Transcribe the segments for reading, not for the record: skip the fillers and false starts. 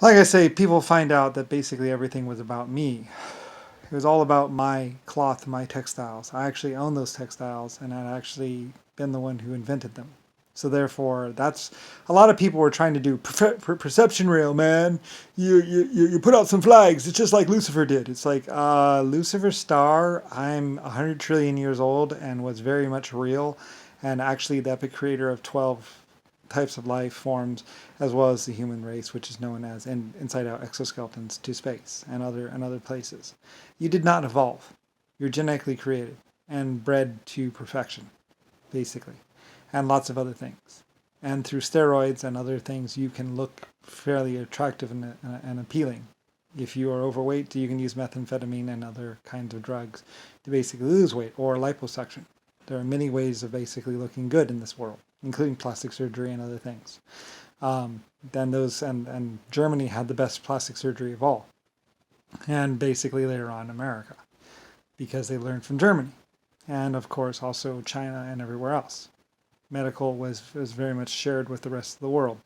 Like I say, people find out that basically everything was about me. It was all about my cloth, my textiles. I actually own those textiles, and I'd actually been the one who invented them. So therefore, that's a lot of people were trying to do perception rail, man. You put out some flags. It's just like Lucifer did. It's like Lucifer's star. I'm 100 trillion years old and was very much real, and actually the epic creator of 12 types of life forms, as well as the human race, which is known as inside out exoskeletons to space and other places. You did not evolve. You're genetically created and bred to perfection, basically, and lots of other things. And through steroids and other things, you can look fairly attractive and appealing. If you are overweight, you can use methamphetamine and other kinds of drugs to basically lose weight, or liposuction. There are many ways of basically looking good in this world, including plastic surgery and other things. Then those and Germany had the best plastic surgery of all, and basically later on America, because they learned from Germany, and of course also China and everywhere else. Medical was very much shared with the rest of the world,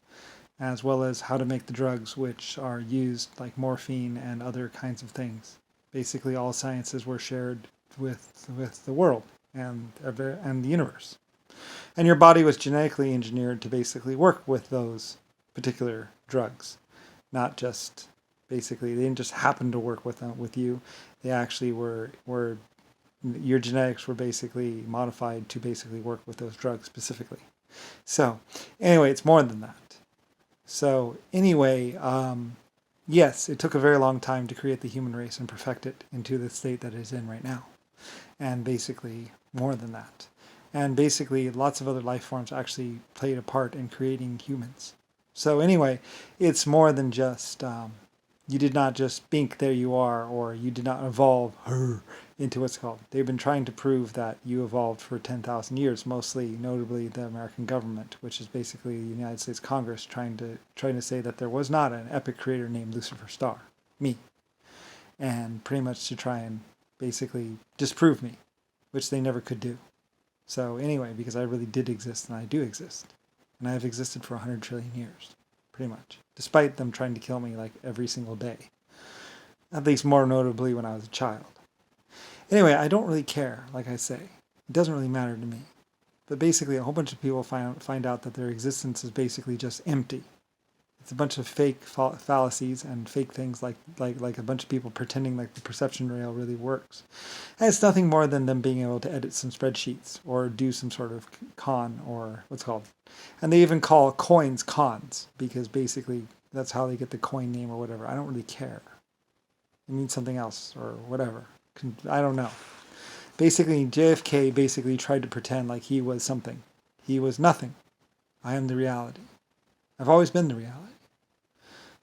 as well as how to make the drugs which are used, like morphine and other kinds of things. Basically, all sciences were shared with the world and the universe. And your body was genetically engineered to basically work with those particular drugs, not just basically they didn't just happen to work with you. They actually were your genetics were basically modified to basically work with those drugs specifically. So anyway, it's more than that. So anyway, yes, it took a very long time to create the human race and perfect it into the state that it is in right now, and basically more than that. And basically, lots of other life forms actually played a part in creating humans. So anyway, it's more than just you did not just bink, there you are, or you did not evolve into what's called. They've been trying to prove that you evolved for 10,000 years, mostly notably the American government, which is basically the United States Congress trying to say that there was not an epic creator named Lucifer Star, me, and pretty much to try and basically disprove me, which they never could do. So anyway, because I really did exist and I do exist, and I have existed for 100 trillion years, pretty much, despite them trying to kill me like every single day, at least more notably when I was a child. Anyway, I don't really care, like I say. It doesn't really matter to me. But basically, a whole bunch of people find out that their existence is basically just empty. It's a bunch of fake fallacies and fake things like a bunch of people pretending like the perception rail really works. And it's nothing more than them being able to edit some spreadsheets or do some sort of con or what's called. And they even call coins cons because basically that's how they get the coin name or whatever. I don't really care. It means something else or whatever. I don't know. Basically, JFK basically tried to pretend like he was something. He was nothing. I am the reality. I've always been the reality.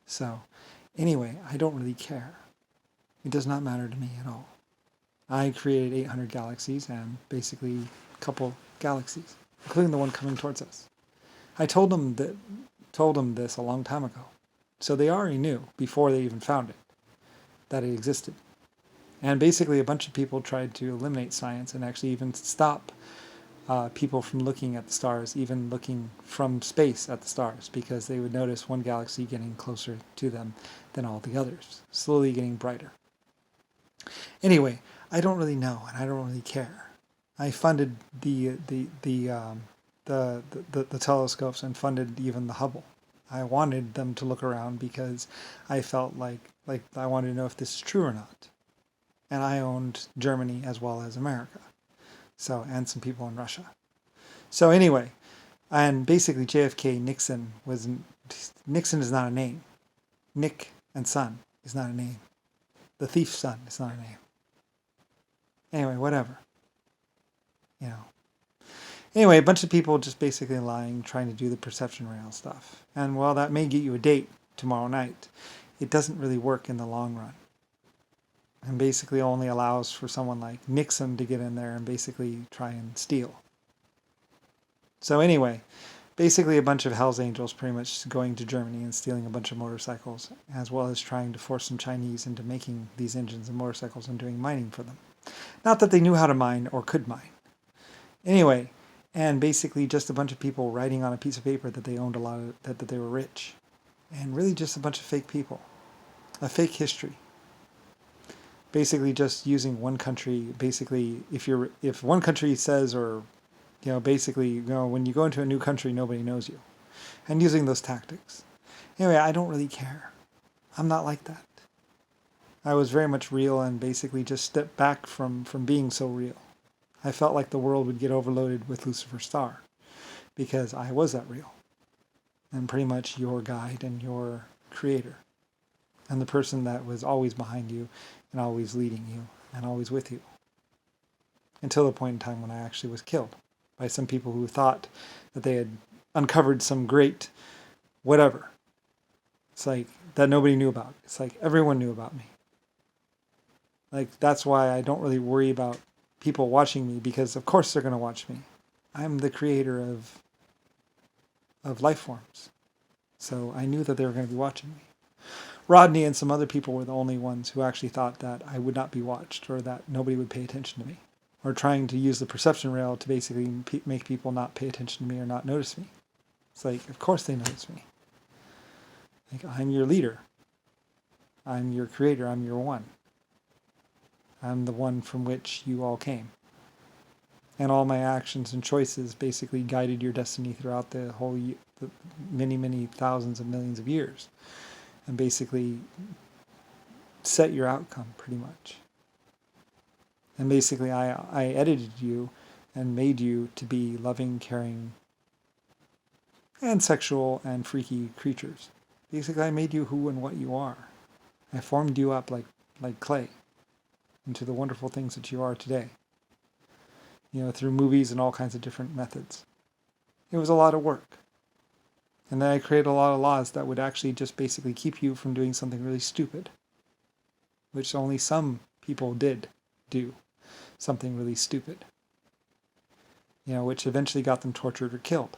So, anyway, I don't really care. It does not matter to me at all. I created 800 galaxies and basically a couple galaxies, including the one coming towards us. I told them this a long time ago. So they already knew before they even found it that it existed. And basically a bunch of people tried to eliminate science and actually even stop people from looking at the stars, even looking from space at the stars, because they would notice one galaxy getting closer to them than all the others, slowly getting brighter. Anyway, I don't really know, and I don't really care. I funded the telescopes and funded even the Hubble. I wanted them to look around because I felt like I wanted to know if this is true or not. And I owned Germany as well as America. So, and some people in Russia. So anyway, and basically JFK Nixon is not a name. Nick and son is not a name. The thief's son is not a name. Anyway, whatever. You know. Anyway, a bunch of people just basically lying, trying to do the perception rail stuff. And while that may get you a date tomorrow night, it doesn't really work in the long run. And basically only allows for someone like Nixon to get in there and basically try and steal. So anyway, basically a bunch of Hell's Angels pretty much going to Germany and stealing a bunch of motorcycles, as well as trying to force some Chinese into making these engines and motorcycles and doing mining for them. Not that they knew how to mine or could mine. Anyway, and basically just a bunch of people writing on a piece of paper that they owned a lot of, that they were rich. and really just a bunch of fake people, a fake history. Basically just using one country, basically if one country says, or basically, when you go into a new country, nobody knows you. And using those tactics. Anyway, I don't really care. I'm not like that. I was very much real and basically just stepped back from being so real. I felt like the world would get overloaded with Lucifer Star because I was that real. And pretty much your guide and your creator. And the person that was always behind you and always leading you and always with you. Until the point in time when I actually was killed by some people who thought that they had uncovered some great whatever. It's like that nobody knew about. It's like everyone knew about me. Like that's why I don't really worry about people watching me, because of course they're going to watch me. I'm the creator of life forms. So I knew that they were going to be watching me. Rodney and some other people were the only ones who actually thought that I would not be watched or that nobody would pay attention to me, or trying to use the perception rail to basically make people not pay attention to me or not notice me. It's like, of course they notice me. Like, I'm your leader. I'm your creator. I'm your one. I'm the one from which you all came. And all my actions and choices basically guided your destiny throughout the many, many thousands of millions of years. And basically set your outcome, pretty much. And basically I edited you and made you to be loving, caring, and sexual and freaky creatures. Basically I made you who and what you are. I formed you up like clay into the wonderful things that you are today. Through movies and all kinds of different methods. It was a lot of work. And then I created a lot of laws that would actually just basically keep you from doing something really stupid. Which only some people did do. Something really stupid. Which eventually got them tortured or killed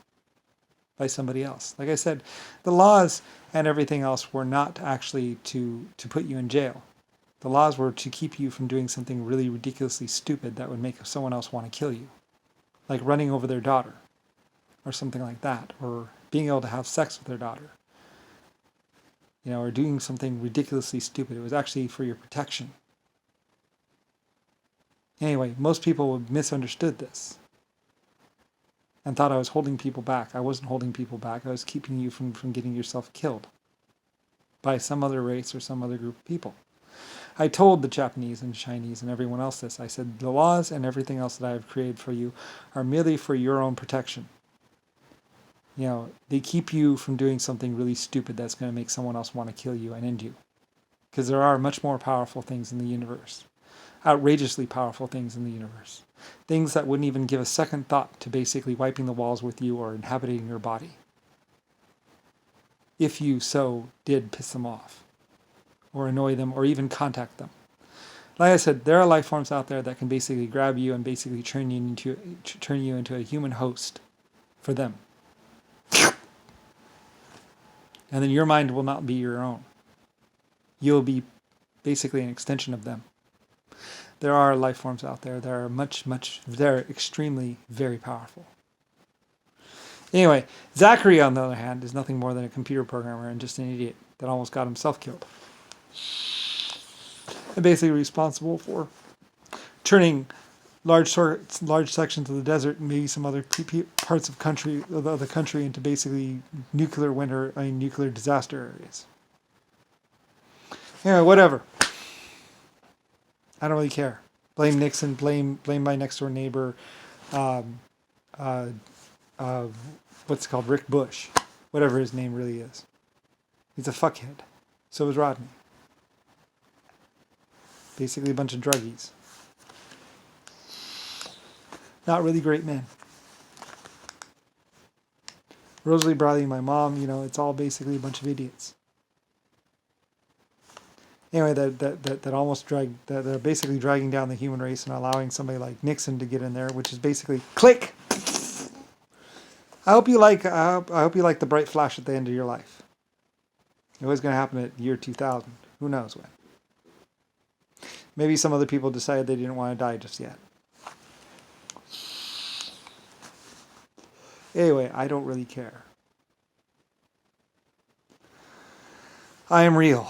by somebody else. Like I said, the laws and everything else were not actually to put you in jail. The laws were to keep you from doing something really ridiculously stupid that would make someone else want to kill you. Like running over their daughter, or something like that, or being able to have sex with their daughter. Or doing something ridiculously stupid. It was actually for your protection. Anyway, most people misunderstood this and thought I was holding people back. I wasn't holding people back. I was keeping you from getting yourself killed by some other race or some other group of people. I told the Japanese and Chinese and everyone else this. I said, the laws and everything else that I have created for you are merely for your own protection. They keep you from doing something really stupid that's going to make someone else want to kill you and end you. Because there are much more powerful things in the universe. Outrageously powerful things in the universe. Things that wouldn't even give a second thought to basically wiping the walls with you or inhabiting your body. If you so did piss them off, or annoy them, or even contact them. Like I said, there are life forms out there that can basically grab you and basically turn you into a human host for them. And then your mind will not be your own. You'll be basically an extension of them. There are life forms out there that are they're extremely, very powerful. Anyway, Zachary, on the other hand, is nothing more than a computer programmer and just an idiot that almost got himself killed. And basically responsible for turning large sections of the desert and maybe some other parts of the country into basically nuclear disaster areas. Anyway, whatever. I don't really care. Blame Nixon. Blame my next door neighbor. What's it called? Rick Bush. Whatever his name really is. He's a fuckhead. So is Rodney. Basically a bunch of druggies. Not really great men. Rosalie Bradley, my mom, it's all basically a bunch of idiots. Anyway, that almost that they're basically dragging down the human race and allowing somebody like Nixon to get in there, which is basically click. I hope you like the bright flash at the end of your life. It was going to happen at year 2000. Who knows when? Maybe some other people decided they didn't want to die just yet. Anyway, I don't really care. I am real.